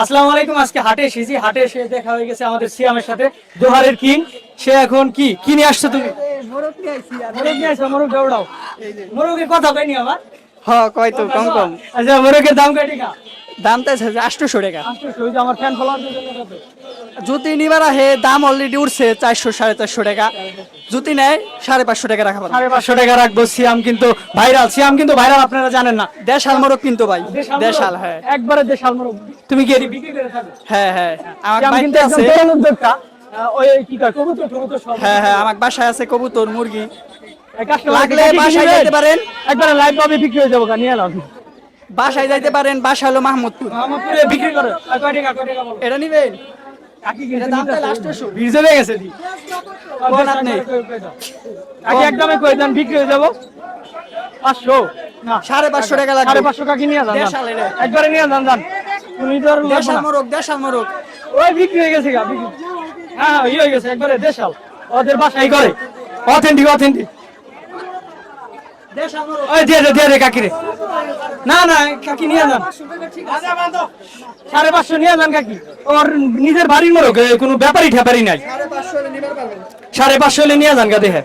আসসালামু আলাইকুম। আজকে হাটে এসেছি, হাটে এসে দেখা হয়ে গেছে আমাদের সিয়ামের সাথে, দোহারের কিং। সে এখন কি নিয়ে আসছো তুমি? মোরগ নিয়ে আইছি আর মোরগ নিয়ে আসছো? মোরগ দৌড়াও। মোরগের কথা কইনি আমার। কয় তো কম কম আচ্ছা, মোরগের দাম কয় টাকা? দাম তো 800 টাকা। 800। ওই যে আমার ফ্যান ফলোয়ারদের জন্য কত? জুতি নিবার আহে দাম অলরেডি উঠছে 400 450 টাকা। জুতি নেয় 550 টাকা রাখা পারো। 550 টাকা রাখবো। সিয়াম কিন্তু ভাইরাল, আপনারা জানেন না। দেশাল মোরগ কিন্তু ভাই, দেশাল। হ্যাঁ একবারে দেশাল মোরগ। তুমি কি এটি বিক্রি করে থাকো? হ্যাঁ আমার সিয়াম কিন্তু বাড়িতে একদম আছে। তরুণ উদ্যোক্তা। ওই কি কয়, কবুতর টবুতর সব। হ্যাঁ আমার বাসায় আছে কবুতর মুরগি। কাস্টমার লাগলে বাসায় যাইতে পারেন। একবারে লাইভ ভাবে বিক্রি হয়ে যাবো, নিয়ে নাও। বাসায় যাইতে পারেন, বাসা হলো মাহমুদপুর। মোহাম্মদপুরে বিক্রি করে। আর কয় টাকা বলো? এটা নিবেন? কাকি এটা কিন্তু দাম তো নিতেছে। লাস্টে শুরু। ভিজে হয়ে গেছে দি। কোন হাত নেই। কাকি একদমে কই দেন, বিক্রি হয়ে যাবো 500 না 550 টাকা লাগবে। 550 কাকি নিয়ে যান। দেশাল এটা। একবারে নিয়ে যান। তুমি তো আর লাগবে দেশাল না। মোরগ, দেশাল মোরগ। ওই বিক্রি হয়ে গেছে বিক্রি। হ্যাঁ ই হয়ে গেছে একবারে দেশাল। ওদের বাসায় করে অথেন্টিক। দেশাল মোরগ। ওই দিয়ে দে কাকি রে। না কাকি নিয়ে যান। 550 নিয়ে যান কাকি। ওর নিজের বাড়ির মোরগ, কোনো ব্যাপারই ঠেপারি নাই। 550 নিবার পারবেন। 550 নিয়ে যান গা দেখে।